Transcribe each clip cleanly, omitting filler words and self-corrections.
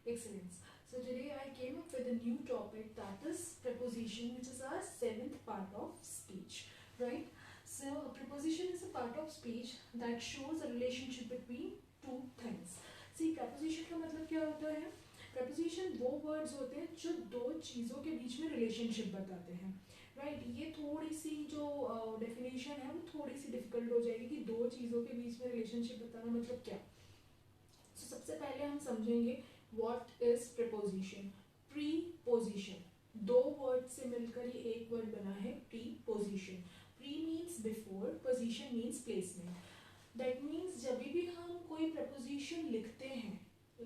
Excellence. So today I came up with a new topic, that is preposition, which is our seventh part of speech, right? So a preposition is a part of speech that shows a relationship between two things. See, preposition का मतलब क्या होता है? Preposition वो words होते हैं जो दो चीज़ों के बीच में relationship बताते हैं, right? ये थोड़ी सी जो definition है वो थोड़ी सी difficult हो जाएगी कि दो चीज़ों के बीच में relationship बताना मतलब क्या? So, सबसे पहले हम समझेंगे what is preposition. Preposition दो वर्ड से मिलकर ये एक वर्ड बना है preposition. Pre means before, position means placement. That means जब भी हम कोई preposition लिखते हैं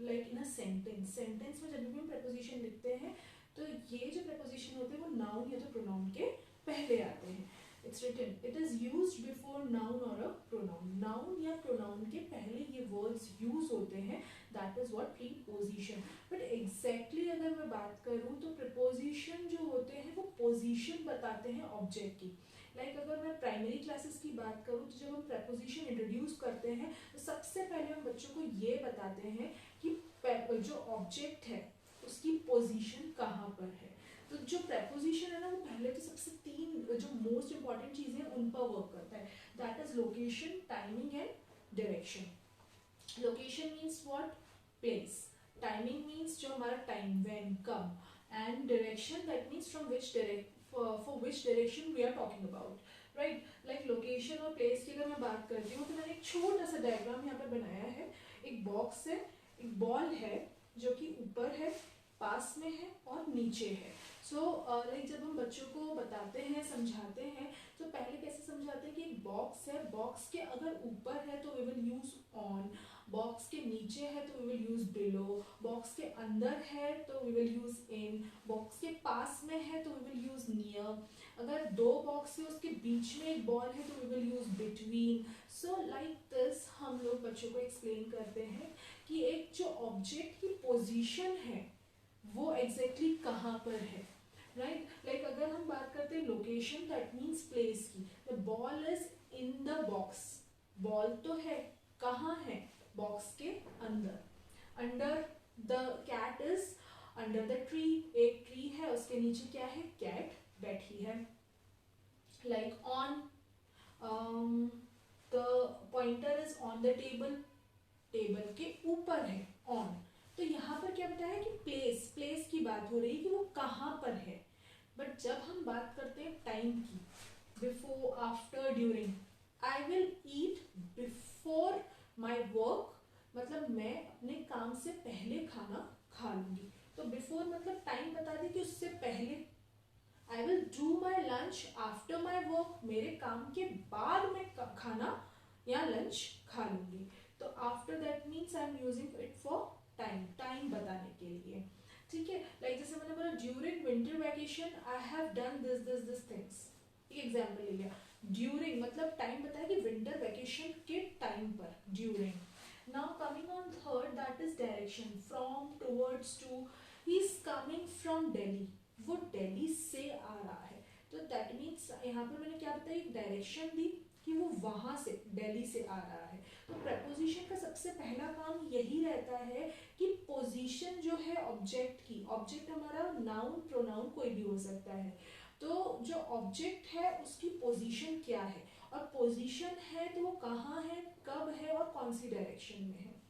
like in a sentence में जब भी हम preposition लिखते हैं तो ये जो preposition होते हैं वो noun या तो pronoun के पहले आते हैं. It's written, it is used before noun or a pronoun. Noun या pronoun के पहले ये words use होते हैं. That is what preposition. But exactly अगर मैं बात करूँ तो preposition जो होते हैं वो position बताते हैं object की. Like अगर मैं प्राइमरी क्लासेस की बात करूँ तो जब हम preposition इंट्रोड्यूस करते हैं तो सबसे पहले हम बच्चों को ये बताते हैं कि जो ऑब्जेक्ट है उसकी पोजीशन कहाँ पर है. तो जो preposition है ना वो पहले तो सबसे तीन जो मोस्ट इंपॉर्टेंट चीजें हैं उन पर वर्क करता है. That is location, timing and direction. Location means what? Place. Timing means जो हमारा टाइम, व्हेन, कब. And direction that means from which for which direction we are talking about, right? Like location और place की अगर मैं बात करती हूँ तो मैंने एक छोटा सा डायग्राम यहाँ पर बनाया है. एक बॉक्स है, एक बॉल है जो कि ऊपर है, पास में है और नीचे है. सो लाइक जब हम बच्चों को बताते हैं, समझाते हैं तो पहले कैसे समझाते हैं कि एक बॉक्स है, बॉक्स के अगर ऊपर है तो we will use on, box के नीचे है तो we will use below, box के अंदर है तो we will use in, box के पास में है तो वी विल यूज नियर, अगर दो बॉक्स है उसके बीच में एक बॉल है तो we will use between. So like this हम लोग बच्चों को एक्सप्लेन करते हैं कि एक जो ऑब्जेक्ट की पोजीशन है वो एग्जैक्टली कहाँ पर है, राइट? लाइक अगर हम बात करते हैं लोकेशन दैट मीन्स प्लेस की, the ball is in the box. Ball तो है, कहाँ है? बॉक्स के अंदर. Under the cat is under the tree. एक ट्री है उसके नीचे क्या है? कैट बैठी है. Like on the pointer is on the table. Table के ऊपर है ऑन. तो यहाँ पर क्या बताया कि प्लेस, प्लेस की बात हो रही है कि वो कहाँ पर है. बट जब हम बात करते हैं टाइम की, before, after, during, I will eat before my work, मतलब मैं अपने काम से पहले खाना खा लूंगी. तो बिफोर मतलब टाइम बता दी कि उससे पहले. I will do my lunch after my work, मेरे काम के बाद मैं खाना या लंच खा लूंगी. तो after that means I am using it for time, time बताने के लिए. ठीक है. लाइक जैसे मैंने बोला during winter vacation I have done this this this things. एक एग्जांपल ले लिया. ड्यूरिंग मतलब टाइम बताया कि विंटर वैकेशन के टाइम पर, during. Now coming on third, that is direction. From, towards, to. He is coming from Delhi, वो दिल्ली से आ रहा है. तो दैट मीन्स यहाँ पर मैंने क्या बताया, एक डायरेक्शन दी कि वो वहां से, दिल्ली से आ रहा है. तो preposition का सबसे पहला काम यही रहता है कि पोजीशन जो है ऑब्जेक्ट की, ऑब्जेक्ट हमारा नाउन, प्रोनाउन कोई भी हो सकता है. तो जो ऑब्जेक्ट है उसकी पोजीशन क्या है, और पोजीशन है तो वो कहाँ है, कब है और कौन सी डायरेक्शन में है.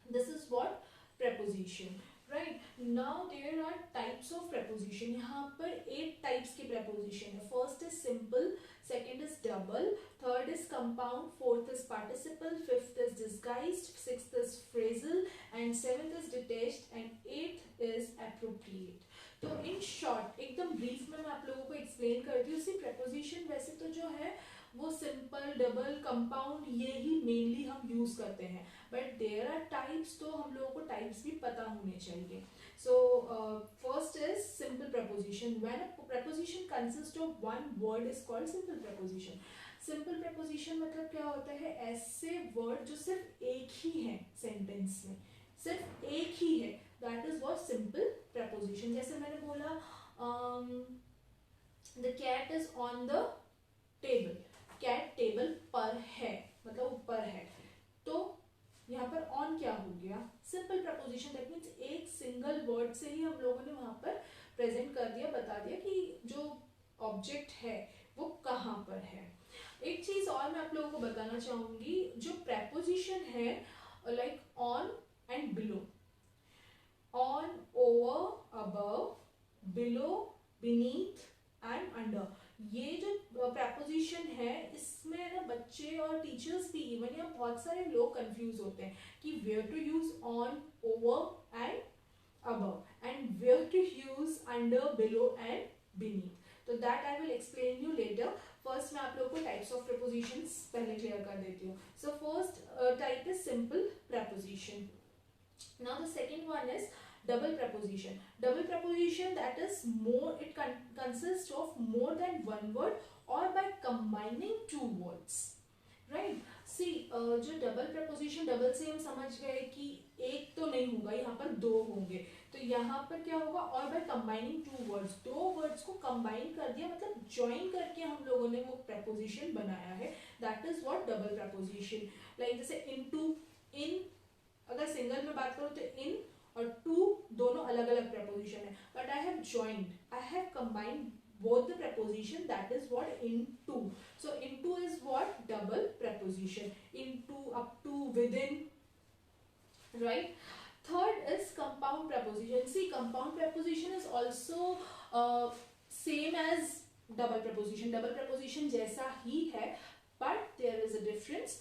This is what preposition, right? Now there are types of preposition. यहाँ पर 8 types के preposition है. First is simple, second is double, third is compound, fourth is participle, fifth is disguised, sixth is phrasal, and seventh is detached, and eighth is appropriate. तो in short एकदम brief में मैं आप लोगों को explain करती हूँ. सी preposition वैसे तो जो है वो सिंपल, डबल, कंपाउंड ये ही मेनली हम यूज करते हैं. बट देयर आर टाइप्स, तो हम लोगों को टाइप्स भी पता होने चाहिए. So first is simple preposition. When a preposition consists of one word is called simple preposition. Simple preposition मतलब क्या होता है, ऐसे वर्ड जो सिर्फ एक ही है सेंटेंस में, सिर्फ एक ही है, that is what simple preposition. जैसे मैंने बोला the cat is on the table. Cat table पर है मतलब ऊपर है. तो यहाँ पर ऑन क्या हो गया, सिंपल प्रपोजिशन, दैट मीन्स एक सिंगल वर्ड से ही हम लोगों ने वहां पर प्रेजेंट कर दिया, बता दिया कि जो ऑब्जेक्ट है वो कहाँ पर है। एक चीज और मैं आप लोगों को बताना चाहूंगी, जो प्रपोजिशन है like on and below, on, over, above, below, beneath and under, ये जो प्रपोजिशन है इसमें ना बच्चे और टीचर्स भी, इवन यहाँ बहुत सारे लोग कंफ्यूज होते हैं कि where to use on, over and above and where to use under, below and beneath. तो that I will explain you later. First मैं आप लोगों को types of prepositions पहले clear कर देती हूँ. So first type is simple preposition. Now the second one is double preposition. Double preposition, that is more, it consists of more than one word or by combining two words. Right? See, जो double preposition, double से हम समझ गए कि एक तो नहीं होगा, यहाँ पर दो होंगे, तो यहाँ पर क्या होगा, और बाय कंबाइनिंग टू वर्ड्स, दो वर्ड्स को कंबाइन कर दिया, मतलब ज्वाइन करके हम लोगों ने वो प्रपोजिशन बनाया है, that is what double preposition. Like जैसे इनटू, इन, अगर सिंगल में बात करो तो इन और टू दोनों अलग अलग प्रपोजिशन है, but I have joined, I have combined both the preposition, that is what into. So into is what, double preposition, into, up to, within, right? Third is compound preposition. See, compound preposition is also same as double preposition, double preposition जैसा ही है, but there is a difference.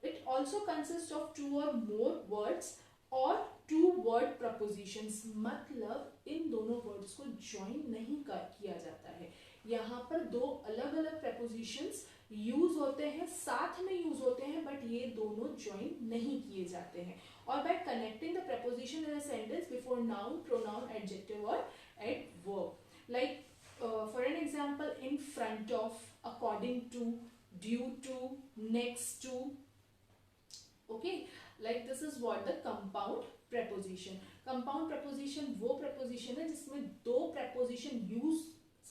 It also consists of two or more words और to word propositions, मतलब इन दोनों words को join नहीं किया जाता है, यहाँ पर दो अलग अलग प्रपोजिशंस यूज होते हैं, साथ में यूज होते हैं, बट ये दोनों ज्वाइन नहीं किए जाते हैं। और by connecting the preposition in a sentence before noun, pronoun, adjective और adverb, like for an example, in front of, according to, due to, next to, okay, like this is what the compound preposition. Compound preposition वो preposition है जिसमें दो preposition use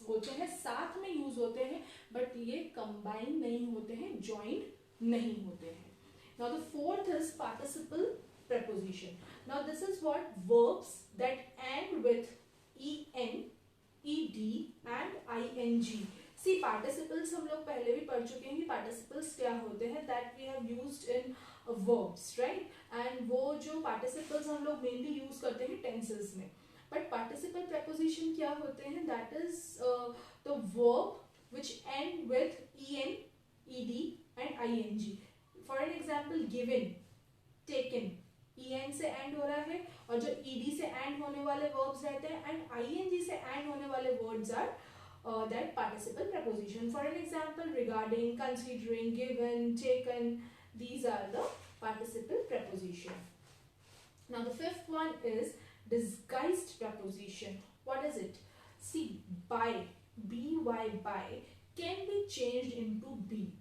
होते हैं, साथ में use होते हैं, but ये combine नहीं होते हैं, joined नहीं होते हैं. Now the fourth is participle preposition. Now this is what verbs that end with en, ed and ing. See, participles हम लोग पहले भी पढ़ चुके हैं कि participles क्या होते हैं, that we have used in verbs, right? And वो जो participles हम लोग mainly use करते हैं tenses में, but participle preposition क्या होते हैं, that is the verb which end with en, ed and ing. For an example, given, taken, en से end हो रहा है, और जो ed से end होने वाले verbs रहते हैं and ing से end होने वाले words are that participle preposition. For an example, regarding, considering, given, taken, these are the participle preposition. Now the fifth one is disguised preposition. What is it? See, by, by, by can be changed into be.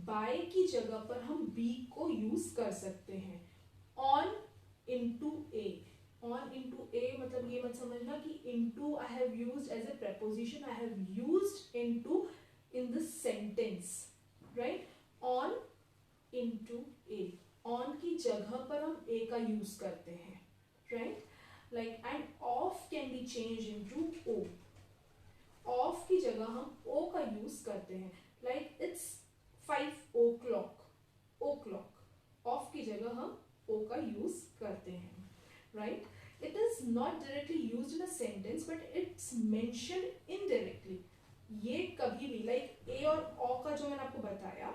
By की जगह पर हम be को use कर सकते हैं. On into a. On into a मतलब ये मत समझना कि into I have used as a preposition. I have used into in the sentence, right? On into a. On की जगह पर हम a का use करते हैं, right? Like, and off can be changed into o. Off की जगह हम o का use करते हैं. Like it's 5 o'clock. O'clock. Off की जगह हम o का use करते हैं, right? It is not directly used in a sentence, but it's mentioned indirectly. ये कभी भी like a और o का जो मैंने आपको बताया,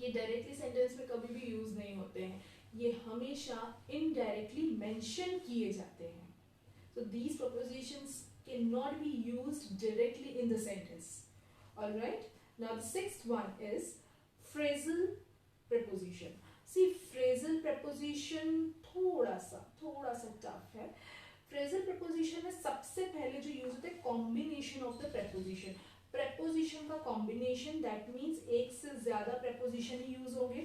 ये डायरेक्टली सेंटेंस में कभी भी यूज नहीं होते हैं, ये हमेशा इनडायरेक्टली मेंशन किए जाते हैं. So these prepositions can not be used directly in the sentence. Alright, now the sixth one is phrasal preposition. See, phrasal preposition थोड़ा सा टफ है. फ्रेजल प्रपोजिशन में सबसे पहले जो यूज होता है combination of the preposition. Preposition का कॉम्बिनेशन, दैट मीन्स एक से ज्यादा प्रपोजिशन ही यूज होंगे,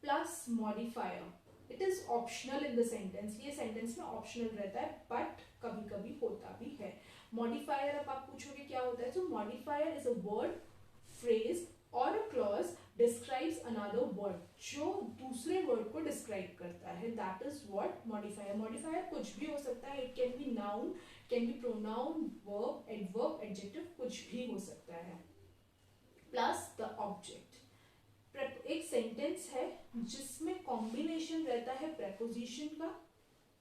plus modifier. It is optional in the sentence. ये सेंटेंस में ऑप्शनल रहता है, बट कभी कभी होता भी है. मॉडिफायर, अब आप पूछोगे क्या होता है, तो modifier is a word, phrase और a clause describes another word, जो दूसरे वर्ड को डिस्क्राइब करता है, that is what modifier. Modifier कुछ भी हो सकता है, it can be noun, can be pronoun, verb, adverb, adjective, कुछ भी हो सकता है. Plus the object. एक सेंटेंस है जिसमें कॉम्बिनेशन रहता है प्रेपोजिशन का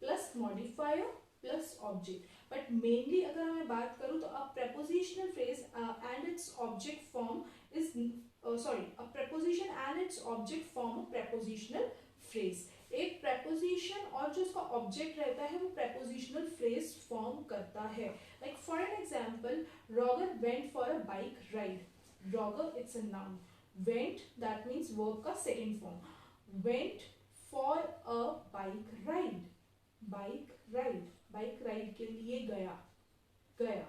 plus modifier plus object. But mainly अगर मैं बात करूं तो अ prepositional phrase and its object form is a preposition and its object form a prepositional phrase. एक preposition और जो उसका object रहता है वो prepositional phrase form करता है. Like for an example, Roger went for a bike ride. Roger, it's a noun. Went, that means verb का second form. Went for a bike ride. Bike ride, bike ride के लिए गया, गया.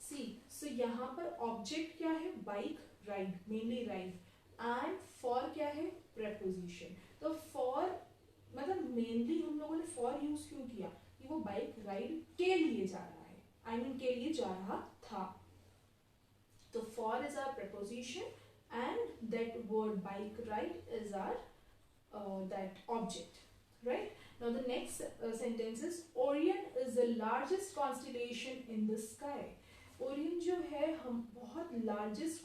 सी, सो यहाँ पर object क्या है, bike ride, mainly ride, and for क्या है, प्रेपोजिशन. तो फॉर मतलब मेनली हम लोगों ने फॉर यूज क्यों किया, कि वो बाइक राइड के लिए जा रहा है, आई मीन के लिए जा रहा था. तो for is our preposition and that word bike ride is our that object, right? Now the next sentence is Orion is the largest constellation in the sky. Orion जो है हम बहुत largest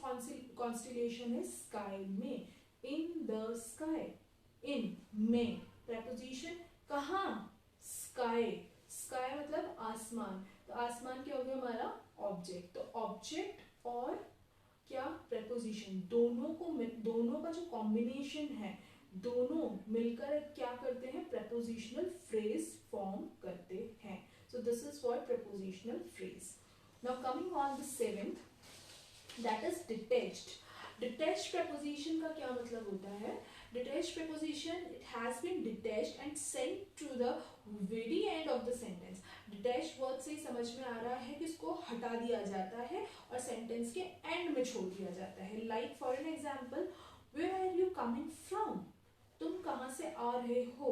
constellation है sky में, in the sky, in में preposition कहाँ, sky, sky मतलब आसमान. तो आसमान क्या हो गया हमारा ऑब्जेक्ट. तो ऑब्जेक्ट और क्या preposition दोनों का जो कॉम्बिनेशन है, दोनों मिलकर क्या करते हैं, prepositional phrase form करते हैं. So this is what prepositional phrase. Now coming on the seventh, that is detached. Detached preposition का क्या मतलब होता है? Detached preposition, it has been detached and sent to the very end of the sentence. Detached word से समझ में आ रहा है कि इसको हटा दिया जाता है और sentence के end में छोड़ दिया जाता है. Like for an example, where are you coming from? तुम कहाँ से आ रहे हो,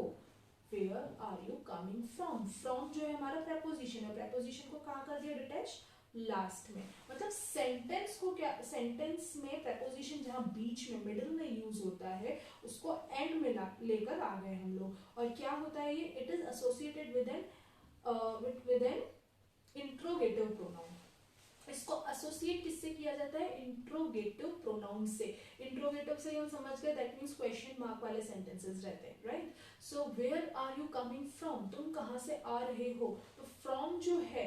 Where are you coming from? From जो है हमारा preposition है, preposition को कहाँ कर दिया detached, लास्ट में. मतलब सेंटेंस को क्या, सेंटेंस में preposition जहाँ बीच में मिडिल में यूज होता है उसको एंड में लेकर आ गए हम लोग. और क्या होता है ये, it is associated with an interrogative pronoun. इसको एसोसिएट किससे किया जाता है, इंट्रोगेटिव प्रोनाउन से. इंट्रोगेटिव से हम समझ गए, दैट मींस क्वेश्चन मार्क वाले सेंटेंसेस रहते हैं, right. So where are you coming from, तुम कहाँ से आ रहे हो. तो फ्रॉम जो है,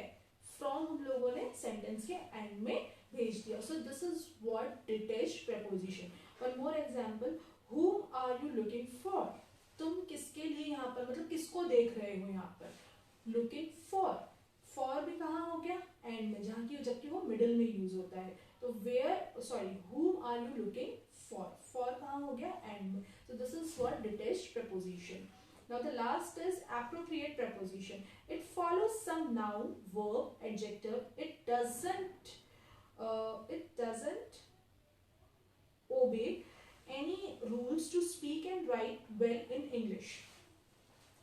फ्रॉम हम लोगों ने सेंटेंस के एंड में भेज दिया. So this is what detached preposition. One more example, whom are you looking for, तुम किसके लिए यहाँ पर, मतलब किसको देख रहे हो यहाँ पर. लुकिंग फॉर, फॉर भी कहाँ हो गया, एंड में, जहाँ की जबकि वो मिडिल में यूज होता है. तो where, sorry, whom are you looking for, for कहाँ हो गया, एंड में. So this is what detached preposition. Now the last is appropriate preposition. It follows some noun, verb, adjective. It doesn't obey any rules to speak and write well in English.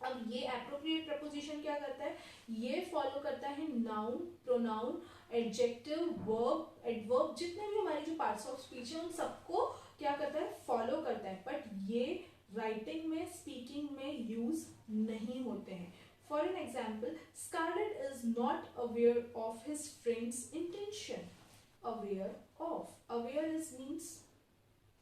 अब ये appropriate preposition क्या करता है, ये follow करता है noun, pronoun, adjective, verb, adverb, जितने भी हमारी जो parts of speech है उन सबको क्या करता है, फॉलो करता है. बट ये राइटिंग में, स्पीकिंग में यूज नहीं होते हैं. For an example, Scarlett is not aware of his friends intention. Aware of, aware is means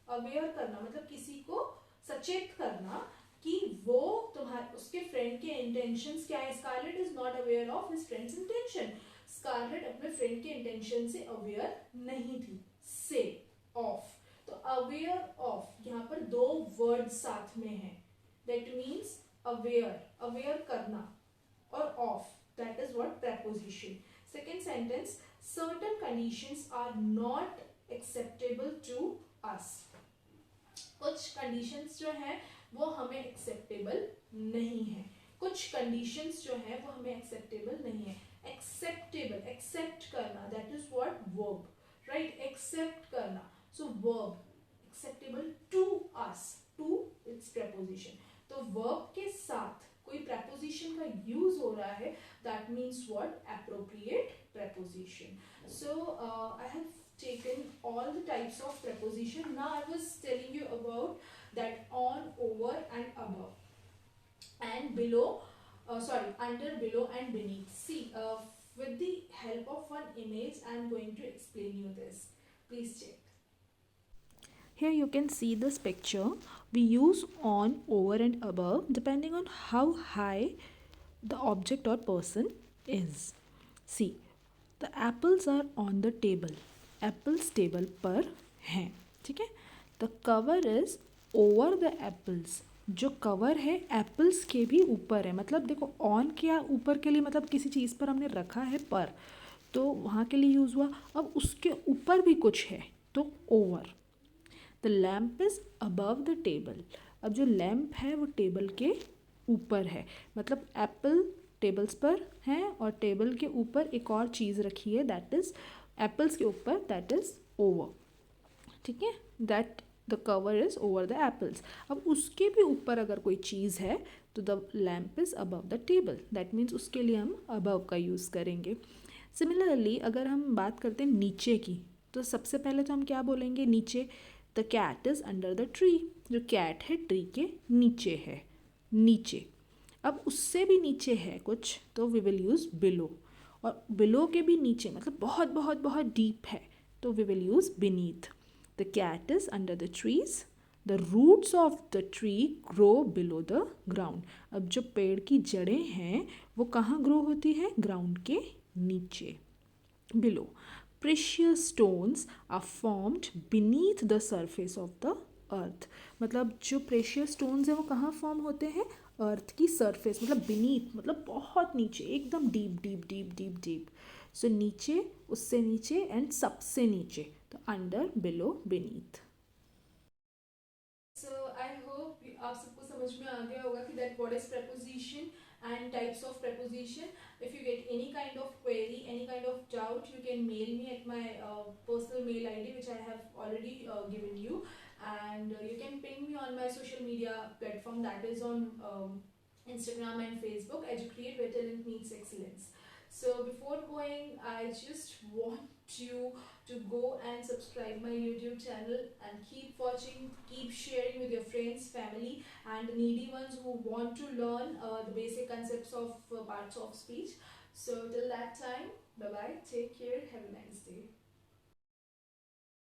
aware करना, मतलब किसी को सचेत करना कि वो तुम्हारे उसके फ्रेंड के इंटेंशंस क्या है. Scarlett is not aware of his friends intention. Scarlett अपने फ्रेंड के इंटेंशन से अवेयर नहीं थी. से, ऑफ. तो अवेयर ऑफ, यहाँ पर दो वर्ड साथ में हैं, दैट मीन्स अवेयर, अवेयर करना, और of, that is what preposition. Second sentence, certain conditions are not acceptable to us. कुछ कंडीशंस जो हैं वो हमें एक्सेप्टेबल नहीं है. कुछ कंडीशंस जो हैं वो हमें एक्सेप्टेबल नहीं है. एक्सेप्टेबल, एक्सेप्ट करना, that is what verb, right. Accept करना. So verb acceptable to us, to its preposition. तो verb के साथ कोई preposition का use हो रहा है That means what? Appropriate preposition. So I have taken all the types of preposition. Now I was telling you about that on, over and above and below, sorry, under, below and beneath. See, with the help of one image I am going to explain you this. Please check. Here you can see this picture. We use on, over and above depending on how high the object or person is. See, the apples are on the table. Apples table पर हैं, ठीक है. The cover is over the apples. जो cover है apples के भी ऊपर है. मतलब देखो ऑन क्या ऊपर के लिए, मतलब किसी चीज़ पर हमने रखा है पर, तो वहाँ के लिए यूज़ हुआ. अब उसके ऊपर भी कुछ है तो over. The lamp is above the table. अब जो लैम्प है वो टेबल के ऊपर है. मतलब एप्पल टेबल्स पर हैं और टेबल के ऊपर एक और चीज़ रखी है, दैट इज़ एप्पल्स के ऊपर, दैट इज़ ओवर. ठीक है, that the cover is over the apples. अब उसके भी ऊपर अगर कोई चीज़ है तो the lamp is above the table. That means उसके लिए हम अबव का यूज़ करेंगे. सिमिलरली अगर हम बात करते हैं नीचे की, तो सबसे पहले तो हम क्या बोलेंगे नीचे. The cat is under the tree. जो कैट है ट्री के नीचे है, नीचे. अब उससे भी नीचे है कुछ तो वी विल यूज़ बिलो. और बिलो के भी नीचे मतलब बहुत बहुत बहुत डीप है तो we will use beneath. The cat is under the trees. The roots of the tree grow below the ground. अब जो पेड़ की जड़ें हैं वो कहाँ ग्रो होती है, ग्राउंड के नीचे, below. Precious stones are formed beneath the surface of the earth. मतलब जो प्रेशियस स्टोन्स हैं वो कहाँ फॉर्म होते हैं, अर्थ की सरफेस, मतलब बीनीथ मतलब बहुत नीचे, एकदम deep deep deep deep deep. सो नीचे, उससे नीचे एंड सबसे नीचे, तो under, below, beneath. So I hope आप सबको समझ में आ गया होगा कि that what is preposition and types of preposition. If you get any kind of query, any kind of doubt, you can mail me at my personal mail ID which I have already given you, and you can ping me on my social media platform, that is on Instagram and Facebook. Educate where talent meets excellence. So before going, I just want you to go and subscribe my YouTube channel and keep watching, keep sharing with your friends, family and needy ones who want to learn the basic concepts of parts of speech. So till that time, bye bye, take care, have a nice day.